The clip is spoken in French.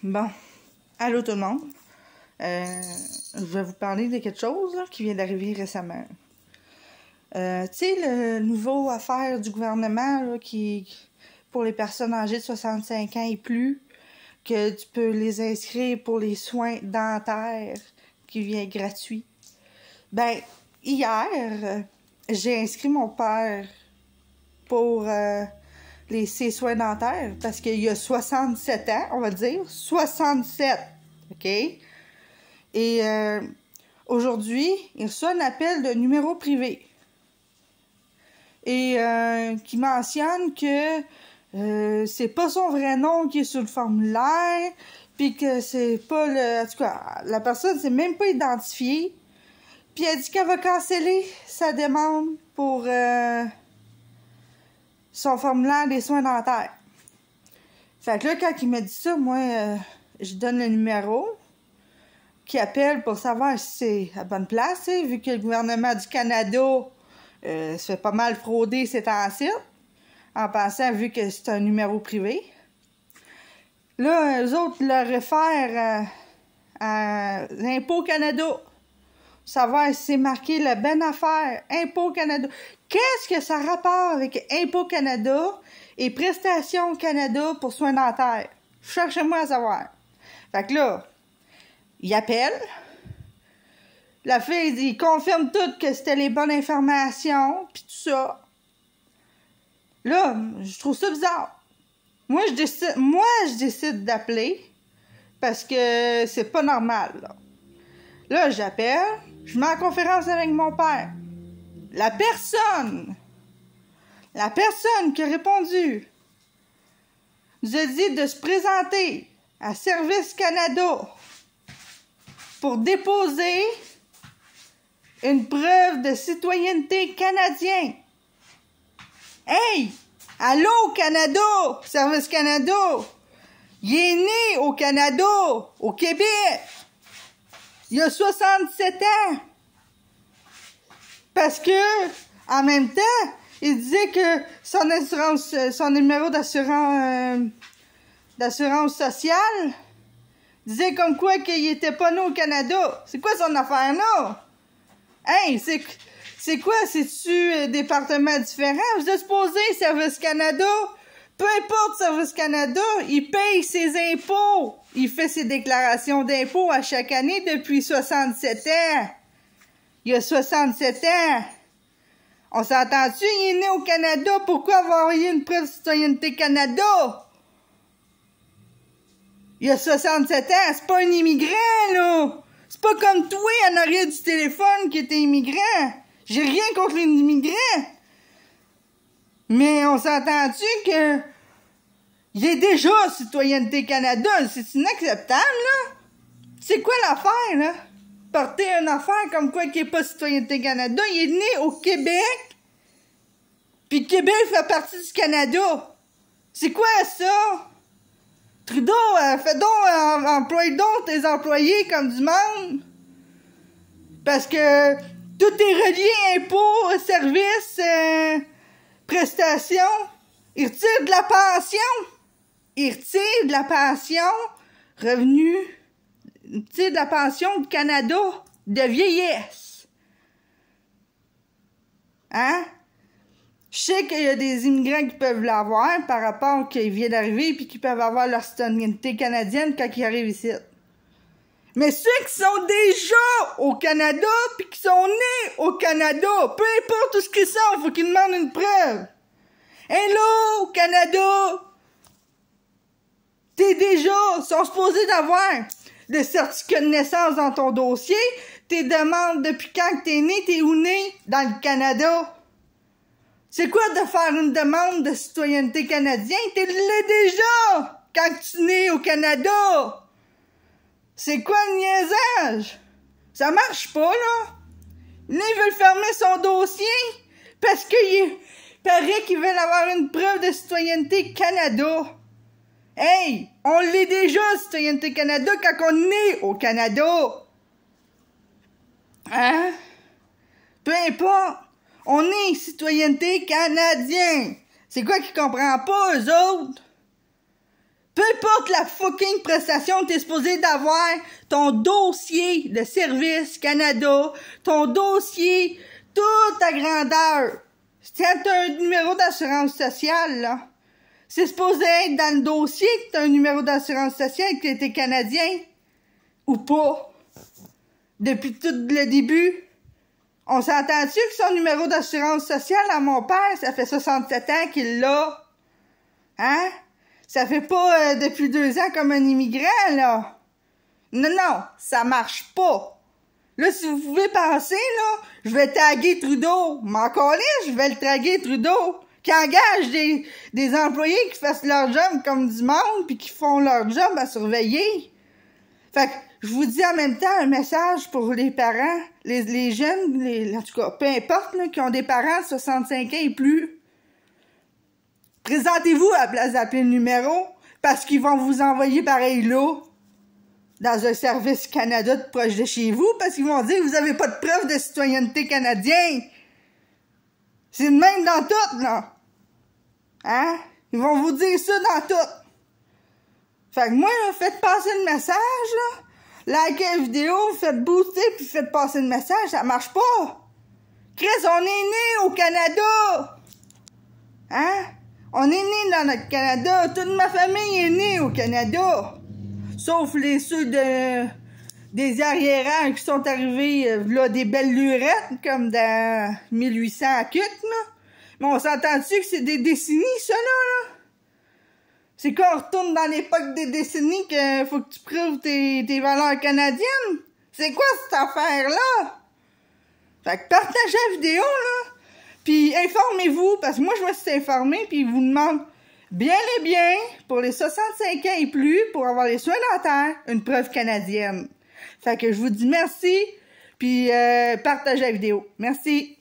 Bon, allô tout le monde. Je vais vous parler de quelque chose là, qui vient d'arriver récemment. Tu sais, le nouveau affaire du gouvernement là, pour les personnes âgées de 65 ans et plus, que tu peux les inscrire pour les soins dentaires qui viennent gratuits. Ben, hier, j'ai inscrit mon père pour ses soins dentaires parce qu'il y a 67 ans, on va dire. 67, OK? Et aujourd'hui, il reçoit un appel de numéro privé. Et qui mentionne que c'est pas son vrai nom qui est sur le formulaire, puis que c'est pas le... En tout cas, la personne s'est même pas identifiée. Puis elle dit qu'elle va canceller sa demande pour son formulaire des soins dentaires. Fait que là, quand il m'a dit ça, moi, je donne le numéro qui appelle pour savoir si c'est à bonne place, vu que le gouvernement du Canada se fait pas mal frauder ces temps-ci, en pensant, vu que c'est un numéro privé. Là, eux autres le réfèrent à l'Impôt Canada. Savoir si c'est marqué la bonne affaire, Impôt Canada. Qu'est-ce que ça rapporte avec Impôt Canada et Prestations Canada pour soins dentaires? Cherchez-moi à savoir. Fait que là, il appelle. La fille, il confirme tout que c'était les bonnes informations, puis tout ça. Là, je trouve ça bizarre. Moi, je décide d'appeler parce que c'est pas normal, là. Là, j'appelle, je mets en conférence avec mon père. La personne qui a répondu nous a dit de se présenter à Service Canada pour déposer une preuve de citoyenneté canadienne. Hey! Allô, Canada! Service Canada! Il est né au Canada, au Québec! Il a 67 ans! Parce que, en même temps, il disait que son numéro d'assurance sociale disait comme quoi qu'il était pas né au Canada. C'est quoi son affaire là? Hey, c'est quoi? C'est-tu départements différents? Vous êtes supposé Service Canada? Peu importe Service Canada, il paye ses impôts. Il fait ses déclarations d'impôts à chaque année depuis 67 ans. Il a 67 ans. On s'entend-tu? Il est né au Canada. Pourquoi avoir envoyé une preuve de citoyenneté Canada? Il a 67 ans. C'est pas un immigrant, là. C'est pas comme toi en arrière du téléphone qui était immigrant. J'ai rien contre les immigrants. Mais on s'entend-tu que il est déjà citoyenneté Canada? C'est inacceptable, là. C'est quoi l'affaire, là? Porter une affaire comme quoi qu'il n'est pas citoyenneté Canada. Il est né au Québec. Puis Québec fait partie du Canada. C'est quoi ça? Trudeau, fais donc, emploie donc tes employés comme du monde. Parce que tout est relié, impôts, services, prestations. Il retire de la pension. Il retire de la pension, revenu. Il retire de la pension du Canada de vieillesse. Hein? Je sais qu'il y a des immigrants qui peuvent l'avoir par rapport qu'ils viennent d'arriver puis qui peuvent avoir leur citoyenneté canadienne quand ils arrivent ici. Mais ceux qui sont déjà au Canada puis qui sont nés au Canada, peu importe où ce qu'ils sont, faut qu'ils demandent une preuve. Hello, Canada! Sont supposés d'avoir le certificat de naissance dans ton dossier. Tes demandes depuis quand que t'es né, t'es où né dans le Canada? C'est quoi de faire une demande de citoyenneté canadienne? T'es l'es déjà quand tu nais au Canada. C'est quoi le niaisage? Ça marche pas, là. Là, ils veulent fermer son dossier parce qu'il paraît qu'ils veulent avoir une preuve de citoyenneté Canada. Hey! On l'est déjà, citoyenneté Canada, quand on est au Canada. Hein? Peu importe. On est citoyenneté canadien. C'est quoi qu'ils comprennent pas, eux autres? Peu importe la fucking prestation, t'es supposé d'avoir ton dossier de Service Canada, ton dossier, toute ta grandeur. C'est un numéro d'assurance sociale, là. C'est supposé être dans le dossier que t'as un numéro d'assurance sociale, que t'es Canadien. Ou pas. Depuis tout le début. On s'entend-tu que son numéro d'assurance sociale à mon père, ça fait 67 ans qu'il l'a? Hein? Ça fait pas depuis 2 ans comme un immigrant, là. Non, non, ça marche pas. Là, si vous pouvez penser, là, je vais taguer Trudeau. Mais encore là, je vais le taguer Trudeau. Qui engage des employés qui fassent leur job comme du monde, puis qui font leur job à surveiller. Fait que, je vous dis en même temps un message pour les parents, les jeunes, en tout cas, peu importe, là, qui ont des parents de 65 ans et plus. Présentez-vous à la place d'appeler le numéro, parce qu'ils vont vous envoyer pareil là, dans un service Canada de proche de chez vous, parce qu'ils vont dire que vous avez pas de preuve de citoyenneté canadienne. C'est de même dans tout, là. Hein? Ils vont vous dire ça dans tout. Fait que moi, là, faites passer le message, là. Likez la vidéo, faites booster, puis faites passer le message, ça marche pas. Chris, on est né au Canada. Hein? On est né dans notre Canada. Toute ma famille est née au Canada. Sauf ceux des arriérants qui sont arrivés, là, des belles lurettes, comme dans 1800 à Cut, là. Mais on s'entend-tu que c'est des décennies, ça, là? C'est qu'on retourne dans l'époque des décennies qu'il faut que tu prouves tes valeurs canadiennes? C'est quoi cette affaire-là? Fait que partagez la vidéo, là. Puis informez-vous, parce que moi, je me suis informée, puis ils vous demandent bien et bien, pour les 65 ans et plus, pour avoir les soins dentaires, une preuve canadienne. Fait que je vous dis merci, puis partagez la vidéo. Merci.